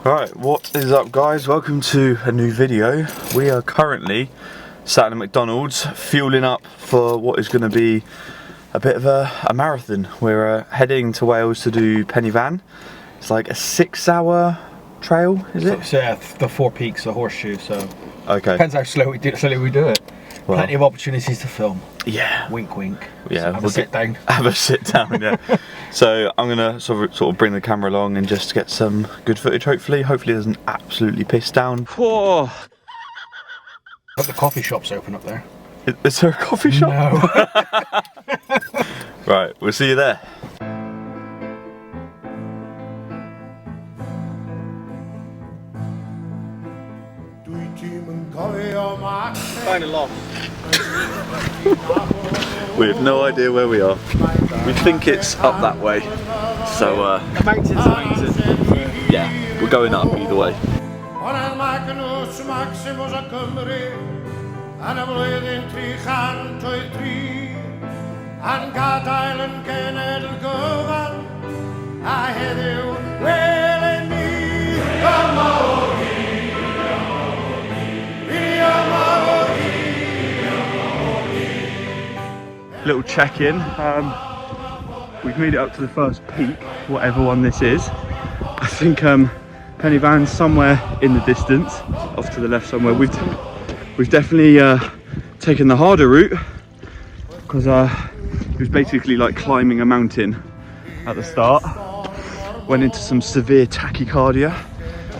Right, what is up guys? Welcome to a new video. We are currently sat in a McDonald's fueling up for what is going to be a bit of a marathon. We're heading to Wales to do Pen y Fan. It's like a 6-hour trail, is it? So, yeah, the 4 peaks, a horseshoe, so okay. Depends how slowly we do it. Well, plenty of opportunities to film. Yeah. Wink wink. Yeah. Have a sit down. Have a sit down, yeah. So I'm gonna sort of bring the camera along and just get some good footage hopefully. Hopefully it doesn't absolutely piss down. Whoa. But the coffee shop's open up there. Is there a coffee shop? No. Right, we'll see you there. Kind of lost. We have no idea where we are. We think it's up that way. So the mountain's amazing. yeah, we're going up either way. Little check-in. We've made it up to the first peak, whatever one this is. I think Pen y Fan's somewhere in the distance, off to the left somewhere. We've definitely taken the harder route because it was basically like climbing a mountain at the start. Went into some severe tachycardia.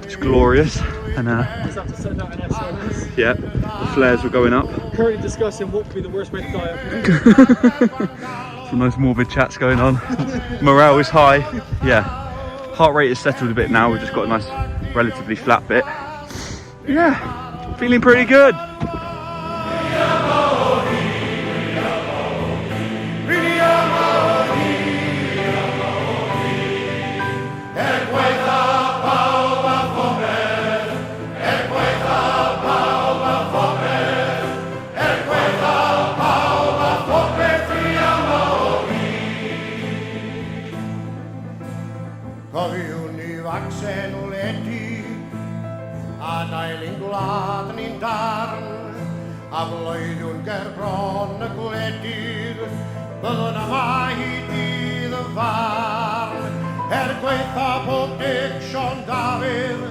It's glorious, and Just have to send out an SOS. yeah, the flares were going up. Currently discussing what would be the worst way to die up here. Some nice morbid chats going on. Morale is high. Yeah, heart rate is settled a bit now. We've just got a nice, relatively flat bit. Yeah, feeling pretty good. A flwyddyn ger bron y gwledydd, byddwn yma hyd i ddyfarn. Gweitha pob Dic Sion Dafydd,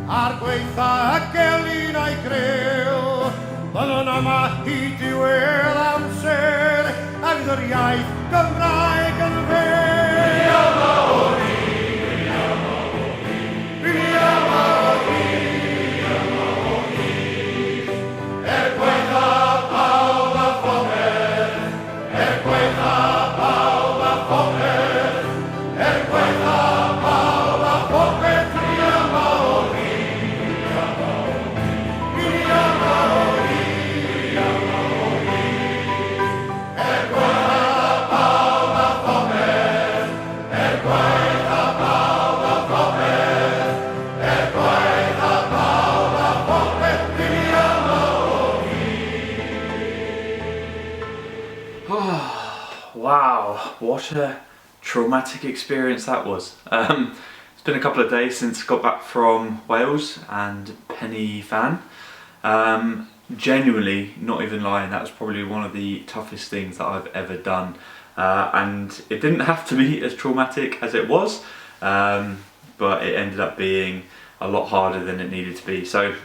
a'r gweitha y gelyn a'i grew. Byddwn yma hyd diwedd amser, a fydd yr iaith Gymraeg yn fyw. Wow, what a traumatic experience that was. It's been a couple of days since I got back from Wales and Pen y Fan. Genuinely, not even lying, that was probably one of the toughest things that I've ever done. And it didn't have to be as traumatic as it was, but it ended up being a lot harder than it needed to be. So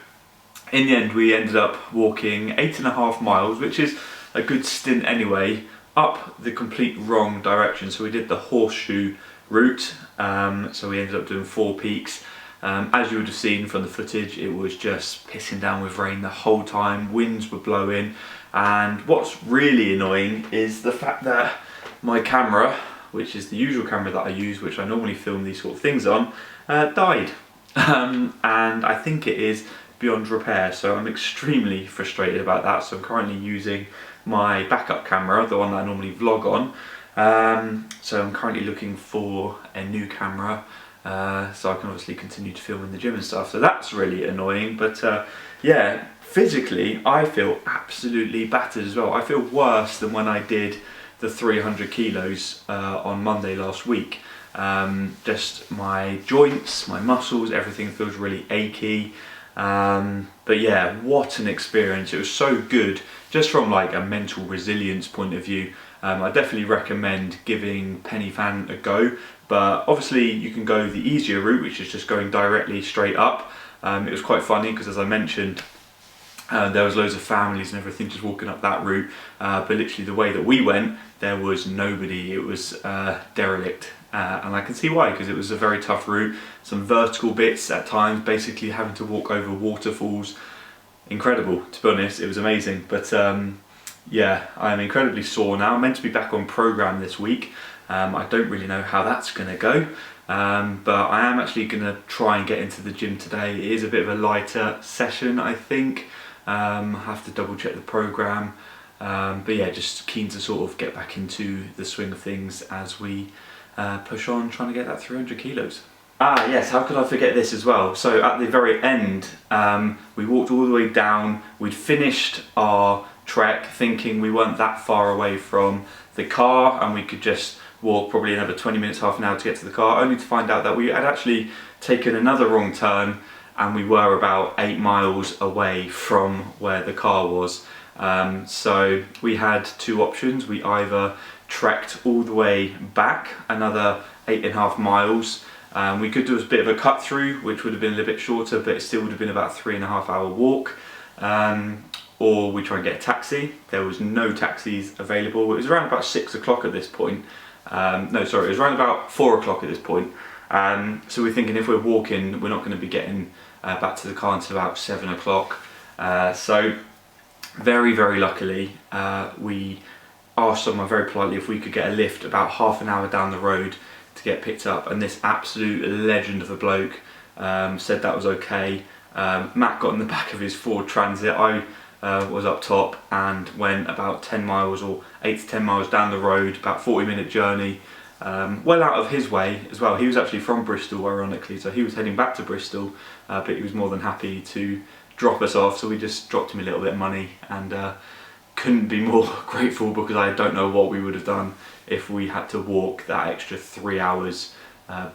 in the end we ended up walking 8.5 miles, which is a good stint anyway, up the complete wrong direction. So we did the horseshoe route, so we ended up doing 4 peaks. As you would have seen from the footage, it was just pissing down with rain the whole time, winds were blowing, and what's really annoying is the fact that my camera, which is the usual camera that I use, which I normally film these sort of things on, died. And I think it is beyond repair, so I'm extremely frustrated about that. So I'm currently using my backup camera, the one that I normally vlog on. So I'm currently looking for a new camera, so I can obviously continue to film in the gym and stuff. So that's really annoying, but yeah, physically I feel absolutely battered as well. I feel worse than when I did the 300 kilos on Monday last week. Just my joints, my muscles, everything feels really achy. But yeah, what an experience. It was so good just from like a mental resilience point of view. I definitely recommend giving Penny Fan a go, but obviously you can go the easier route, which is just going directly straight up. It was quite funny because, as I mentioned, there was loads of families and everything just walking up that route, but literally the way that we went, there was nobody. It was derelict, and I can see why, because it was a very tough route, some vertical bits at times, basically having to walk over waterfalls. Incredible, to be honest. It was amazing, but yeah, I'm incredibly sore now. I'm meant to be back on program this week. I don't really know how that's going to go, but I am actually going to try and get into the gym today. It is a bit of a lighter session, I think. I have to double check the program, but yeah, just keen to sort of get back into the swing of things as we push on trying to get that 300 kilos. Ah yes, how could I forget this as well? So at the very end, we walked all the way down. We'd finished our trek thinking we weren't that far away from the car and we could just walk probably another 20 minutes, half an hour to get to the car, only to find out that we had actually taken another wrong turn and we were about 8 miles away from where the car was. So we had two options. We either trekked all the way back another 8.5 miles. We could do a bit of a cut through, which would have been a little bit shorter, but it still would have been about a 3.5 hour walk. Or we try and get a taxi. There was no taxis available. It was around about 6 o'clock at this point. No, sorry, it was around about 4 o'clock at this point. So we're thinking if we're walking, we're not going to be getting back to the car until about 7 o'clock. So very, very luckily, we asked someone very politely if we could get a lift about half an hour down the road to get picked up, and this absolute legend of a bloke said that was okay. Matt got in the back of his Ford Transit. I was up top and went about 10 miles or 8 to 10 miles down the road, about 40-minute journey, well out of his way as well. He was actually from Bristol, ironically, so he was heading back to Bristol, but he was more than happy to drop us off, so we just dropped him a little bit of money, and couldn't be more grateful, because I don't know what we would have done if we had to walk that extra 3 hours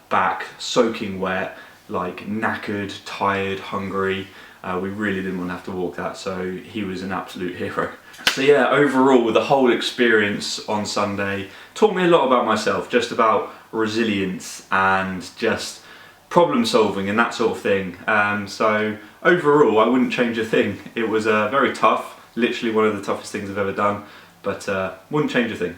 back, soaking wet, like knackered, tired, hungry. We really didn't want to have to walk that, so he was an absolute hero. So yeah, overall, the whole experience on Sunday taught me a lot about myself, just about resilience and just problem solving and that sort of thing. So overall, I wouldn't change a thing. It was very tough, literally one of the toughest things I've ever done, but wouldn't change a thing.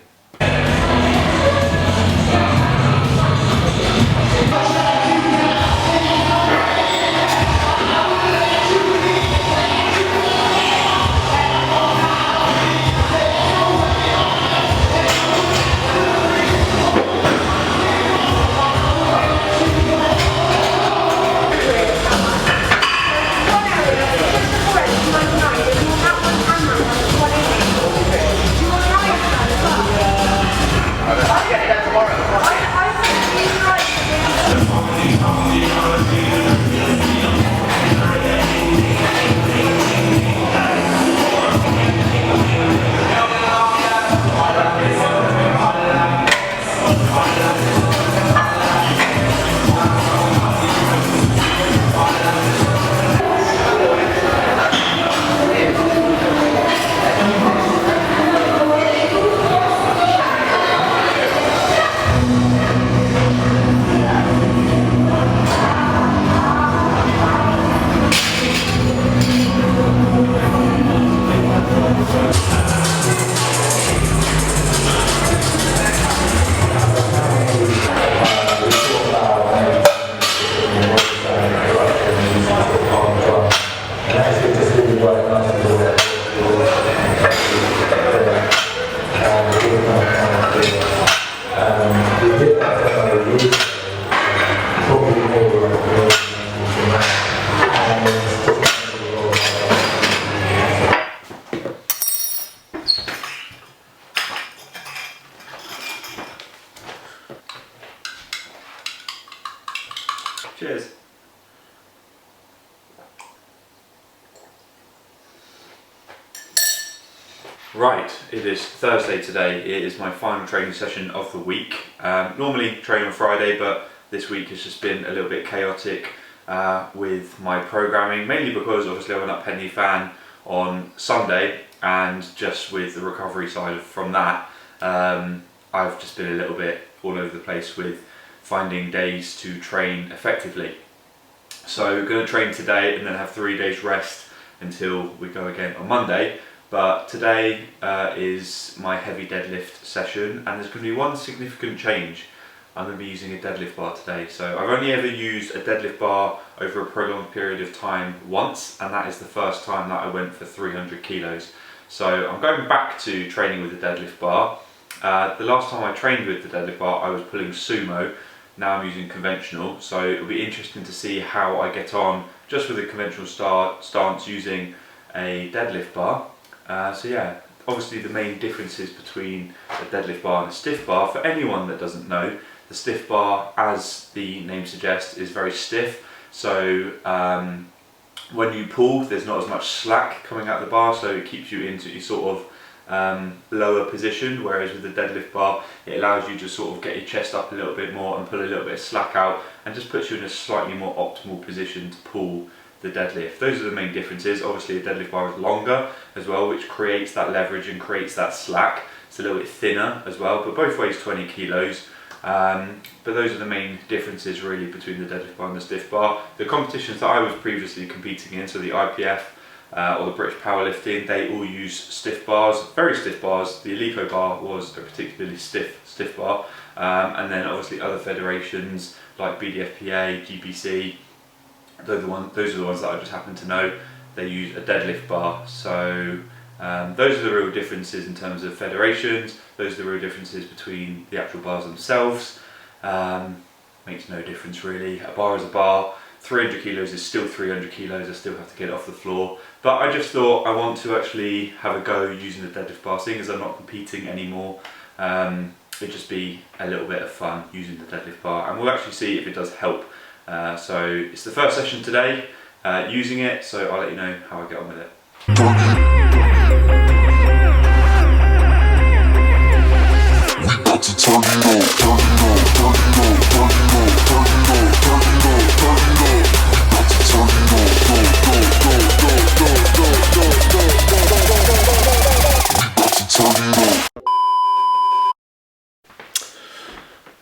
Right, it is Thursday today. It is my final training session of the week. Normally train on Friday, but this week has just been a little bit chaotic with my programming, mainly because obviously I went up Penny Fan on Sunday, and just with the recovery side from that, I've just been a little bit all over the place with finding days to train effectively. So I'm going to train today and then have 3 days rest until we go again on Monday. But today is my heavy deadlift session, and there's going to be one significant change. I'm going to be using a deadlift bar today. So I've only ever used a deadlift bar over a prolonged period of time once, and that is the first time that I went for 300 kilos. So I'm going back to training with the deadlift bar. The last time I trained with the deadlift bar I was pulling sumo. Now I'm using conventional, so it'll be interesting to see how I get on just with a conventional stance using a deadlift bar. So yeah, obviously the main differences between a deadlift bar and a stiff bar, for anyone that doesn't know, the stiff bar, as the name suggests, is very stiff. So when you pull, there's not as much slack coming out of the bar, so it keeps you into your sort of lower position, whereas with the deadlift bar it allows you to sort of get your chest up a little bit more and pull a little bit of slack out, and just puts you in a slightly more optimal position to pull the deadlift. Those are the main differences. Obviously a deadlift bar is longer as well, which creates that leverage and creates that slack. It's a little bit thinner as well, but both weighs 20 kilos. But those are the main differences really between the deadlift bar and the stiff bar. The competitions that I was previously competing in, so the IPF or the British powerlifting, they all use stiff bars, very stiff bars. The Alico bar was a particularly stiff bar, and then obviously other federations like BDFPA, GBC, those are the ones that I just happen to know. They use a deadlift bar. So those are the real differences in terms of federations. Those are the real differences between the actual bars themselves. Makes no difference really. A bar is a bar. 300 kilos is still 300 kilos. I still have to get it off the floor. But I just thought I want to actually have a go using the deadlift bar, seeing as I'm not competing anymore. It'd just be a little bit of fun using the deadlift bar, and we'll actually see if it does help. So it's the first session today using it, so I'll let you know how I get on with it.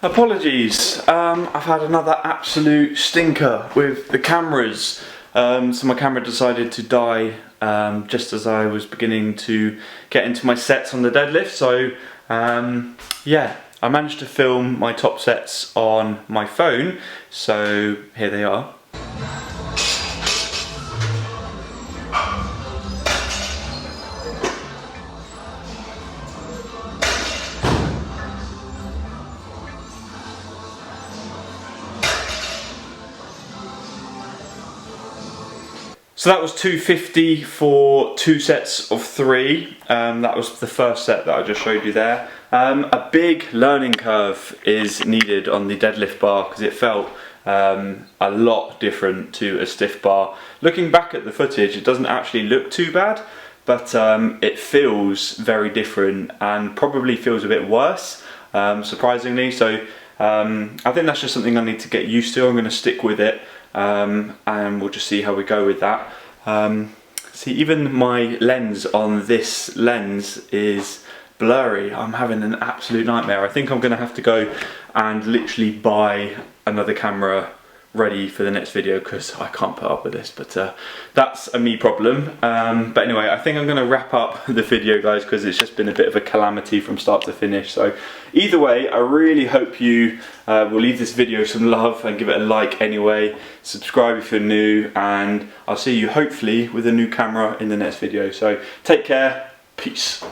Apologies, I've had another absolute stinker with the cameras. So my camera decided to die just as I was beginning to get into my sets on the deadlift. So yeah, I managed to film my top sets on my phone, so here they are. So that was 250 for 2 sets of 3. That was the first set that I just showed you there. A big learning curve is needed on the deadlift bar because it felt a lot different to a stiff bar. Looking back at the footage, it doesn't actually look too bad, but it feels very different and probably feels a bit worse, surprisingly. So I think that's just something I need to get used to. I'm going to stick with it. And we'll just see how we go with that. See, even my lens on this lens is blurry. I'm having an absolute nightmare. I think I'm going to have to go and literally buy another camera ready for the next video because I can't put up with this, but that's a me problem. But anyway, I think I'm going to wrap up the video, guys, because it's just been a bit of a calamity from start to finish. So either way, I really hope you will leave this video some love and give it a like anyway. Subscribe if you're new, and I'll see you hopefully with a new camera in the next video. So take care, peace.